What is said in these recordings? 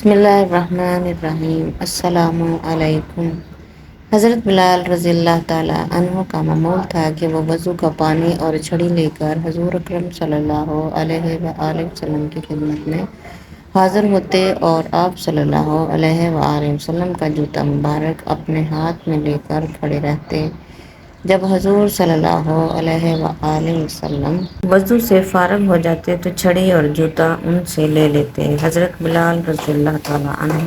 بسم اللہ الرحمن الرحیم۔ السلام علیکم۔ حضرت بلال رضی اللہ تعالیٰ عنہ کا معمول تھا کہ وہ وضو کا پانی اور چھڑی لے کر حضور اکرم صلی اللہ علیہ وآلہ وسلم کی خدمت میں حاضر ہوتے اور آپ صلی اللہ علیہ وآلہ وسلم کا جوتا مبارک اپنے ہاتھ میں لے کر کھڑے رہتے۔ جب حضور صلی اللہ علیہ وآلہ وسلم وضو سے فارغ ہو جاتے تو چھڑی اور جوتا ان سے لے لیتے۔ حضرت بلال رضی اللہ تعالیٰ عنہ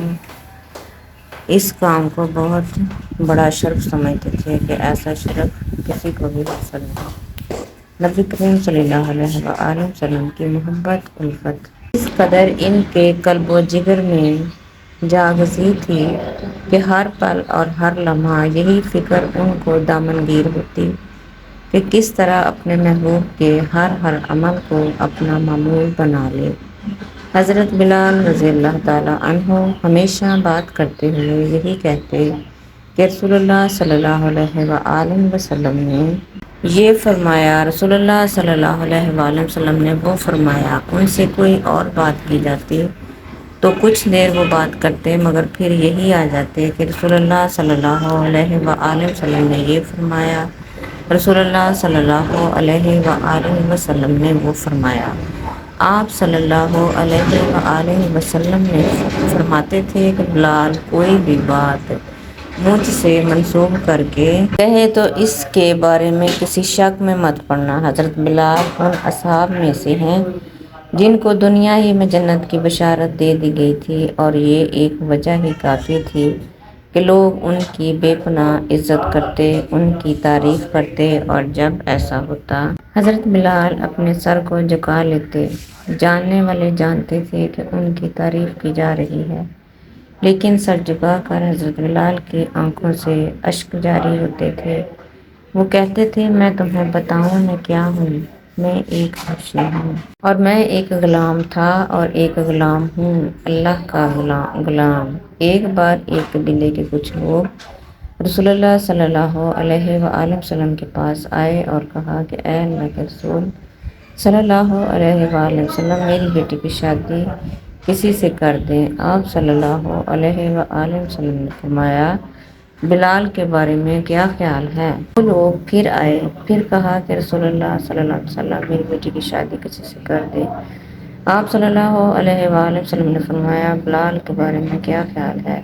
اس کام کو بہت بڑا شرف سمجھتے تھے کہ ایسا شرف کسی کو بھی حاصل نہیں۔ نبی کریم صلی اللہ علیہ وآلہ وسلم کی محبت الفت اس قدر ان کے قلب و جگر میں جاگزی تھی کہ ہر پل اور ہر لمحہ یہی فکر ان کو دامنگیر ہوتی کہ کس طرح اپنے محبوب کے ہر عمل کو اپنا معمول بنا لے۔ حضرت بلال رضی اللہ تعالیٰ عنہ ہمیشہ بات کرتے ہوئے یہی کہتے کہ رسول اللہ صلی اللہ علیہ وآلہ وسلم نے یہ فرمایا، رسول اللہ صلی اللہ علیہ وآلہ وسلم نے وہ فرمایا۔ ان سے کوئی اور بات کی جاتی تو کچھ دیر وہ بات کرتے مگر پھر یہی آ جاتے کہ رسول اللہ صلی اللہ علیہ وآلہ وسلم نے یہ فرمایا، رسول اللہ صلی اللہ علیہ وآلہ وسلم نے وہ فرمایا۔ آپ صلی اللہ علیہ وآلہ وسلم نے فرماتے تھے کہ بلال کوئی بھی بات مجھ سے منسوب کر کے کہے تو اس کے بارے میں کسی شک میں مت پڑنا۔ حضرت بلال ان اصحاب میں سے ہیں جن کو دنیا ہی میں جنت کی بشارت دے دی گئی تھی، اور یہ ایک وجہ ہی کافی تھی کہ لوگ ان کی بے پناہ عزت کرتے، ان کی تعریف کرتے، اور جب ایسا ہوتا حضرت بلال اپنے سر کو جھکا لیتے۔ جاننے والے جانتے تھے کہ ان کی تعریف کی جا رہی ہے، لیکن سر جھکا کر حضرت بلال کی آنکھوں سے اشک جاری ہوتے تھے۔ وہ کہتے تھے، میں تمہیں بتاؤں میں کیا ہوں؟ میں ایک حبشی ہوں، اور میں ایک غلام تھا اور ایک غلام ہوں، اللہ کا غلام۔ ایک بار ایک قبیلے کے کچھ لوگ رسول اللہ صلی اللہ علیہ وآلہ وسلم کے پاس آئے اور کہا کہ اے اللہ کے رسول صلی اللہ علیہ وآلہ وسلم، میری بیٹی کی شادی کسی سے کر دیں۔ آپ صلی اللہ علیہ وآلہ وسلم نے فرمایا، بلال کے بارے میں کیا خیال ہے؟ وہ لوگ پھر آئے، پھر کہا کہ رسول اللہ صلی اللہ علیہ وسلم، میری بیٹی کی شادی کسی سے کر دیں۔ آپ صلی اللہ علیہ وآلہ وسلم نے فرمایا، بلال کے بارے میں کیا خیال ہے؟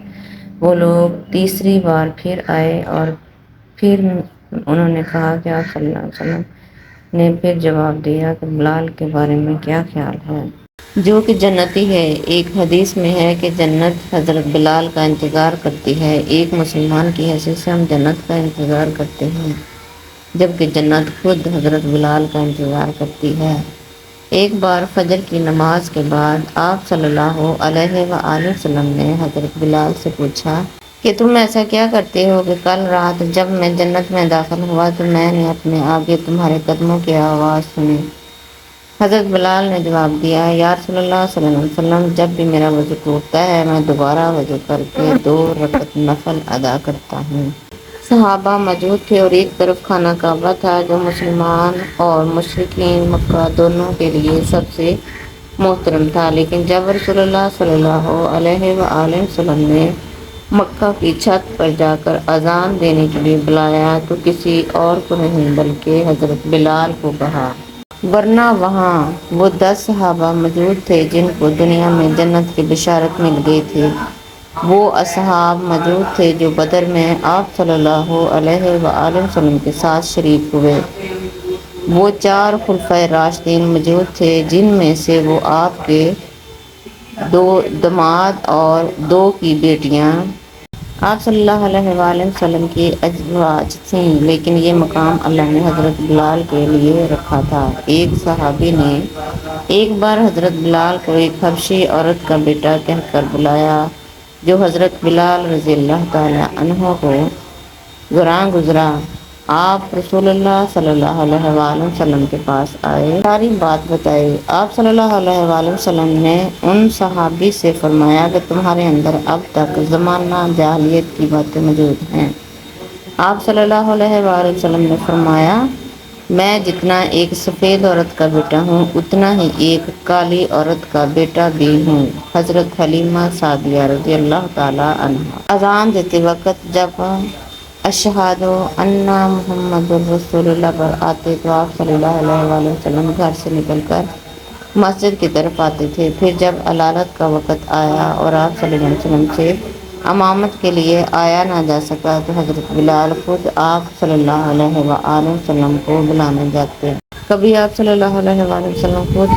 وہ لوگ تیسری بار پھر آئے اور پھر انہوں نے کہا کہ آپ صلی اللہ علیہ وسلم نے پھر جواب دیا کہ بلال کے بارے میں کیا خیال ہے، جو کہ جنتی ہے۔ ایک حدیث میں ہے کہ جنت حضرت بلال کا انتظار کرتی ہے۔ ایک مسلمان کی حیثیت سے ہم جنت کا انتظار کرتے ہیں، جبکہ جنت خود حضرت بلال کا انتظار کرتی ہے۔ ایک بار فجر کی نماز کے بعد آپ صلی اللہ علیہ وآلہ وسلم نے حضرت بلال سے پوچھا کہ تم ایسا کیا کرتے ہو کہ کل رات جب میں جنت میں داخل ہوا تو میں نے اپنے آگے تمہارے قدموں کی آواز سنی؟ حضرت بلال نے جواب دیا، یا رسول اللہ صلی اللہ علیہ وسلم، جب بھی میرا وضو ٹوٹتا ہے میں دوبارہ وضو کر کے 2 رکعت نفل ادا کرتا ہوں۔ صحابہ موجود تھے اور ایک طرف خانہ کعبہ تھا جو مسلمان اور مشرکین مکہ دونوں کے لیے سب سے محترم تھا، لیکن جب رسول اللہ صلی اللہ علیہ وآلہ وسلم نے مکہ کی چھت پر جا کر اذان دینے کے لیے بلایا تو کسی اور کو نہیں بلکہ حضرت بلال کو کہا، ورنہ وہاں وہ 10 صحابہ موجود تھے جن کو دنیا میں جنت کی بشارت مل گئی تھی۔ وہ اصحاب موجود تھے جو بدر میں آپ صلی اللہ علیہ وآلہ وسلم کے ساتھ شریک ہوئے۔ وہ 4 خلفائے راشدین موجود تھے جن میں سے وہ آپ کے 2 داماد اور 2 کی بیٹیاں آپ صلی اللہ علیہ وآلہ وسلم کی ازواج تھیں، لیکن یہ مقام اللہ نے حضرت بلال کے لیے رکھا تھا۔ ایک صحابی نے ایک بار حضرت بلال کو ایک حبشی عورت کا بیٹا کہہ کر بلایا جو حضرت بلال رضی اللہ تعالیٰ عنہ کو گراں گزرا۔ آپ رسول اللہ صلی اللہ علیہ وآلہ وسلم کے پاس آئے، ساری بات بتائی۔ آپ صلی اللہ علیہ وآلہ وسلم نے ان صحابی سے فرمایا کہ تمہارے اندر اب تک زمانہ جاہلیت کی باتیں موجود ہیں۔ آپ صلی اللہ علیہ وآلہ وسلم نے فرمایا، میں جتنا ایک سفید عورت کا بیٹا ہوں اتنا ہی ایک کالی عورت کا بیٹا بھی ہوں۔ حضرت حلیمہ سعدیہ رضی اللہ تعالی عنہا اذان دیتے وقت جب اشہد ان محمد الرسول اللہ پر آتے تو آپ صلی اللہ علیہ وآلہ وسلم گھر سے نکل کر مسجد کی طرف آتے تھے۔ پھر جب علالت کا وقت آیا اور آپ صلی اللہ علیہ وسلم سے امامت کے لیے آیا نہ جا سکا تو حضرت بلال خود آپ صلی اللہ علیہ وآلہ وسلم کو بلانے جاتے۔ کبھی آپ صلی اللہ علیہ وآلہ وسلم خود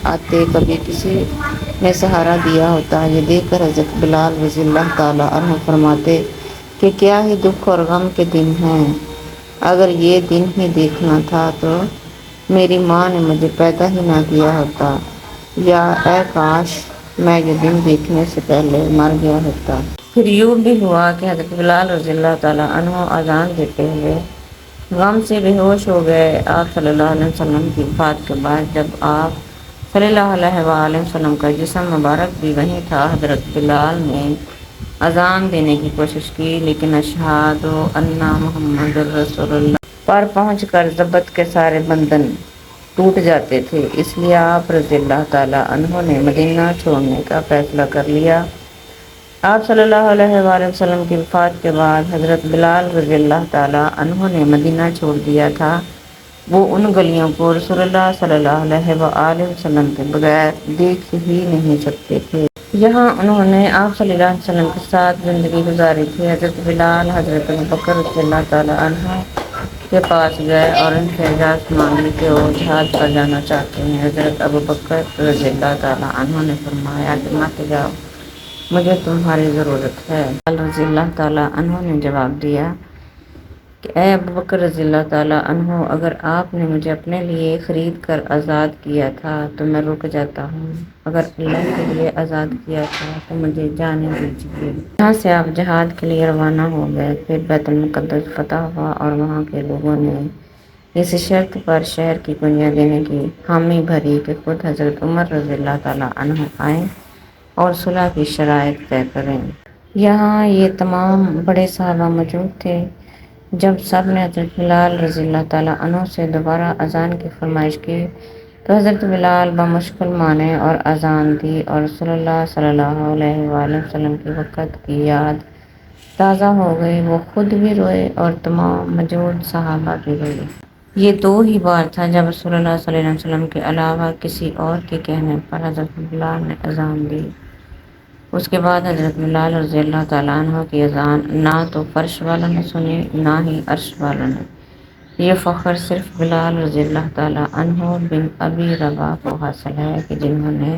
آتے، کبھی کسی نے سہارا دیا ہوتا۔ یہ دیکھ کر حضرت بلال رضی اللہ تعالیٰ عنہ فرماتے کہ کیا ہی دکھ اور غم کے دن ہیں، اگر یہ دن ہی دیکھنا تھا تو میری ماں نے مجھے پیدا ہی نہ کیا ہوتا، یا اے کاش میں یہ دن دیکھنے سے پہلے مر گیا ہوتا۔ پھر یوں بھی ہوا کہ حضرت بلال رضی اللہ تعالیٰ عنہ اذان دیتے ہوئے غم سے بے ہوش ہو گئے۔ آپ صلی اللہ علیہ وسلم کی وفات کے بعد جب آپ صلی اللہ علیہ وآلہ وسلم کا جسم مبارک بھی وہیں تھا، حضرت بلال نے اذان دینے کی کوشش کی، لیکن اشہد ان محمد الرسول اللہ پر پہنچ کر ضبط کے سارے بندھن ٹوٹ جاتے تھے۔ اس لیے آپ رضی اللہ تعالیٰ عنہ نے مدینہ چھوڑنے کا فیصلہ کر لیا۔ آپ صلی اللہ علیہ وآلہ وسلم کی وفات کے بعد حضرت بلال رضی اللہ تعالیٰ عنہ نے مدینہ چھوڑ دیا تھا۔ وہ ان گلیوں کو رسول اللہ صلی اللہ علیہ وآلہ وسلم کے بغیر دیکھ ہی نہیں سکتے تھے۔ یہاں انہوں نے آپ صلی اللہ علیہ وسلم کے ساتھ زندگی گزاری تھی۔ حضرت بلال حضرت ابوبکر رضی اللہ تعالیٰ عنہ کے پاس گئے اور ان سے اجازت مانگی کہ وہ جہاد پر جانا چاہتے ہیں۔ حضرت ابوبکر رضی اللہ تعالیٰ عنہ نے فرمایا کہ مت جاؤ، مجھے تمہاری ضرورت ہے۔ بلال رضی اللہ تعالیٰ عنہ نے جواب دیا کہ اے ابوبکر رضی اللہ تعالیٰ عنہ، اگر آپ نے مجھے اپنے لیے خرید کر آزاد کیا تھا تو میں رک جاتا ہوں، اگر اللہ کے لیے آزاد کیا تھا تو مجھے جانے دیجیے۔ یہاں سے آپ جہاد کے لیے روانہ ہو گئے۔ پھر بیت المقدس فتح ہوا اور وہاں کے لوگوں نے اس شرط پر شہر کی کنجیاں دینے کی حامی بھری کہ خود حضرت عمر رضی اللہ تعالیٰ عنہ آئیں اور صلح کی شرائط طے کریں۔ یہاں یہ تمام بڑے صحابہ موجود تھے۔ جب سب نے حضرت بلال رضی اللہ تعالیٰ عنہ سے دوبارہ اذان کی فرمائش کی تو حضرت بلال بمشکل مانے اور اذان دی، اور رسول اللہ صلی اللہ علیہ وآلہ وسلم کے وقت کی یاد تازہ ہو گئی۔ وہ خود بھی روئے اور تمام موجود صحابہ بھی روئے۔ یہ دو ہی بار تھا جب رسول اللہ صلی اللہ علیہ وسلم کے علاوہ کسی اور کے کہنے پر حضرت بلال نے اذان دی۔ اس کے بعد حضرت بلال رضی اللہ تعالیٰ عنہ کی اذان نہ تو فرش والوں نے سنی نہ ہی عرش والوں نے۔ یہ فخر صرف بلال رضی اللہ تعالیٰ عنہ بن ابی رباح کو حاصل ہے کہ جنہوں نے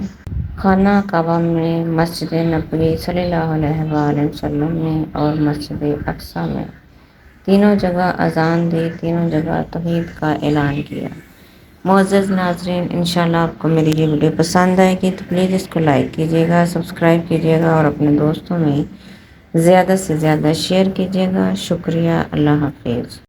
خانہ کعبہ میں، مسجد نبوی صلی اللہ علیہ وآلہ وسلم میں اور مسجد اقصیٰ میں تینوں جگہ اذان دی، تینوں جگہ توحید کا اعلان کیا۔ معزز ناظرین، انشاءاللہ آپ کو میری یہ ویڈیو پسند آئے گی تو پلیز اس کو لائک کیجیے گا، سبسکرائب کیجیے گا اور اپنے دوستوں میں زیادہ سے زیادہ شیئر کیجیے گا۔ شکریہ، اللہ حافظ۔